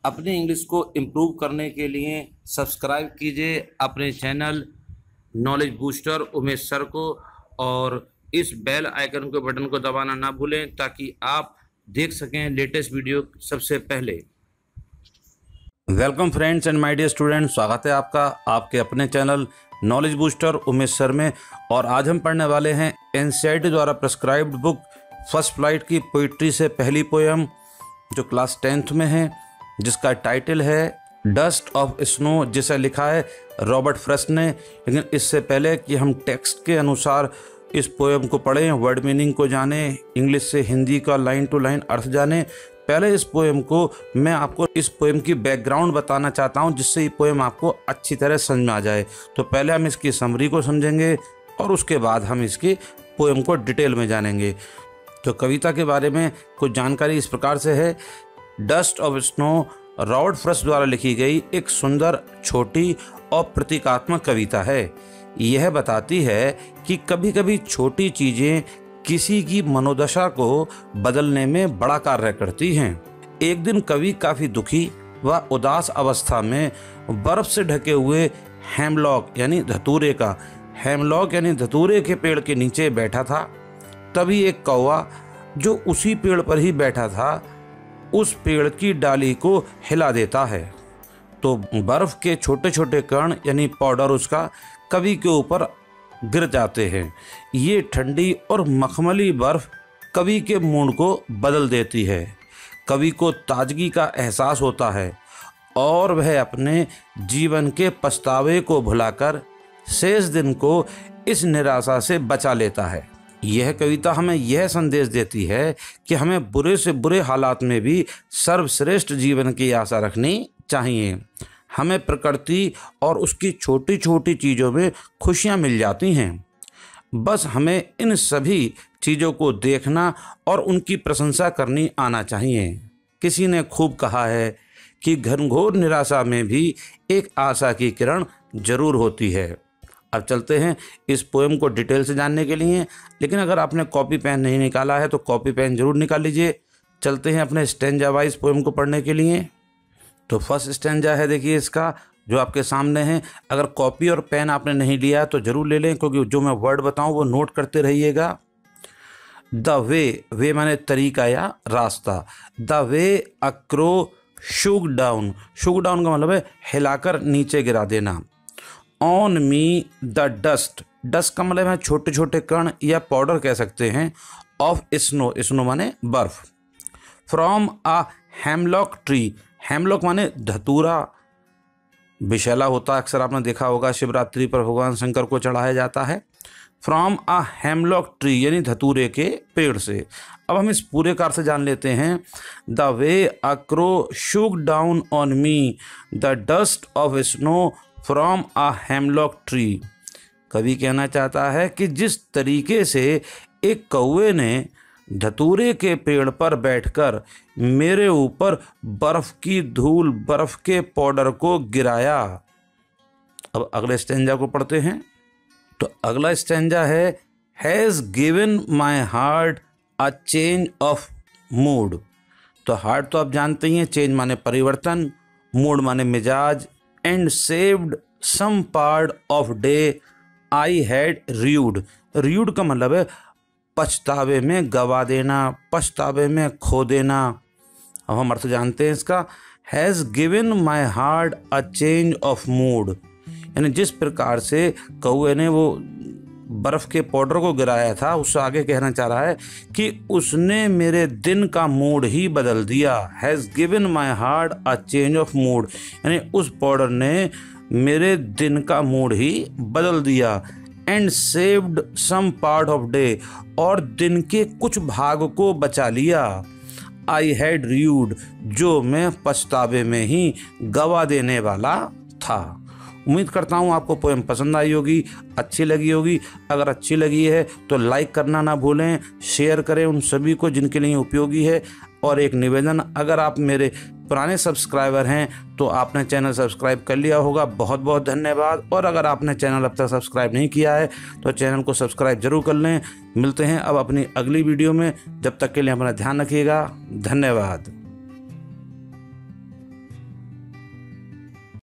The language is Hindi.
अपनी इंग्लिश को इम्प्रूव करने के लिए सब्सक्राइब कीजिए अपने channel knowledge booster Umesh sir को, और इस बेल आइकन के बटन को दबाना ना भूलें ताकि आप देख सकें लेटेस्ट वीडियो सबसे पहले। Welcome friends and my dear students, स्वागत है आपका आपके अपने channel knowledge booster Umesh sir में। और आज हम पढ़ने वाले हैं एनसीईआरटी द्वारा प्रेस्क्राइब्ड बुक फर्स्ट फ्लाइट की पोइट्री से पहली पोएम जो क्लास 10th में है, जिसका टाइटल है डस्ट ऑफ स्नो, जिसे लिखा है रॉबर्ट फ्रॉस्ट ने। लेकिन इससे पहले कि हम टेक्स्ट के अनुसार इस पोएम को पढ़ें, वर्ड मीनिंग को जानें, इंग्लिश से हिंदी का लाइन टू लाइन अर्थ जानें, पहले इस पोएम को मैं आपको इस पोएम की बैकग्राउंड बताना चाहता हूं, जिससे ये पोएम आपको अच्छी तरह समझ में आ जाए। तो पहले हम इसकी समरी को समझेंगे और उसके बाद हम इसकी पोएम को डिटेल में जानेंगे। तो कविता के बारे में कुछ जानकारी इस प्रकार से है। Dust of snow Robert Frost द्वारा लिखी गई एक सुंदर, छोटी और प्रतीकात्मक कविता है। यह बताती है कि कभी कभी छोटी चीज़ें किसी की मनोदशा को बदलने में बड़ा कार्य करती हैं। एक दिन कवि काफ़ी दुखी व उदास अवस्था में बर्फ से ढके हुए हेमलॉक यानी धतूरे के पेड़ के नीचे बैठा था। तभी एक कौवा जो उसी पेड़ पर ही बैठा था उस पेड़ की डाली को हिला देता है, तो बर्फ के छोटे छोटे कण यानी पाउडर उसका कवि के ऊपर गिर जाते हैं। ये ठंडी और मखमली बर्फ कवि के मूड को बदल देती है। कवि को ताजगी का एहसास होता है और वह अपने जीवन के पछतावे को भुलाकर शेष दिन को इस निराशा से बचा लेता है। यह कविता हमें यह संदेश देती है कि हमें बुरे से बुरे हालात में भी सर्वश्रेष्ठ जीवन की आशा रखनी चाहिए। हमें प्रकृति और उसकी छोटी छोटी चीज़ों में खुशियाँ मिल जाती हैं। बस हमें इन सभी चीज़ों को देखना और उनकी प्रशंसा करनी आना चाहिए। किसी ने खूब कहा है कि घनघोर निराशा में भी एक आशा की किरण जरूर होती है। अब चलते हैं इस पोएम को डिटेल से जानने के लिए। लेकिन अगर आपने कॉपी पेन नहीं निकाला है तो कॉपी पेन जरूर निकाल लीजिए। चलते हैं अपने स्टैंजा वाइज पोएम को पढ़ने के लिए। तो फर्स्ट स्टैंजा है, देखिए इसका जो आपके सामने है। अगर कॉपी और पेन आपने नहीं लिया तो जरूर ले लें, क्योंकि जो मैं वर्ड बताऊं वो नोट करते रहिएगा। द वे माने तरीका या रास्ता। द वे अक्रो शुग डाउन का मतलब है हिलाकर नीचे गिरा देना। ऑन मी द डस्ट का मतलब है छोटे छोटे कण या पाउडर कह सकते हैं। ऑफ स्नो माने बर्फ। From a hemlock tree, hemlock माने धतूरा, विषैला होता है, अक्सर आपने देखा होगा शिवरात्रि पर भगवान शंकर को चढ़ाया जाता है। फ्रॉम अ हेमलॉक ट्री यानी धतूरे के पेड़ से। अब हम इस पूरे कार से जान लेते हैं। The way a crow shook down on me the dust of snow from a hemlock tree. कवि कहना चाहता है कि जिस तरीके से एक कौवे ने धतूरे के पेड़ पर बैठकर मेरे ऊपर बर्फ की धूल, बर्फ के पाउडर को गिराया। अब अगले स्टैंजा को पढ़ते हैं। तो अगला स्टैंजा है has given my heart a change of mood. तो हार्ट तो आप जानते ही हैं, चेंज माने परिवर्तन, मूड माने मिजाज। And saved some part of day I had rued का मतलब है पछतावे में गवा देना, पछतावे में खो देना। अब हम अर्थ जानते हैं इसका। Has given my heart a change of mood, यानी जिस प्रकार से कौवे ने वो बर्फ के पाउडर को गिराया था, उससे आगे कहना चाह रहा है कि उसने मेरे दिन का मूड ही बदल दिया। Has given my heart a change of mood, यानी उस पाउडर ने मेरे दिन का मूड ही बदल दिया। And saved some part of day, और दिन के कुछ भाग को बचा लिया। आई हैड र्यूड, जो मैं पछतावे में ही गवा देने वाला था। उम्मीद करता हूँ आपको पोएम पसंद आई होगी, अच्छी लगी होगी। अगर अच्छी लगी है तो लाइक करना ना भूलें, शेयर करें उन सभी को जिनके लिए उपयोगी है। और एक निवेदन, अगर आप मेरे पुराने सब्सक्राइबर हैं तो आपने चैनल सब्सक्राइब कर लिया होगा, बहुत बहुत धन्यवाद। और अगर आपने चैनल अब तक सब्सक्राइब नहीं किया है तो चैनल को सब्सक्राइब जरूर कर लें। मिलते हैं अब अपनी अगली वीडियो में, जब तक के लिए अपना ध्यान रखिएगा। धन्यवाद।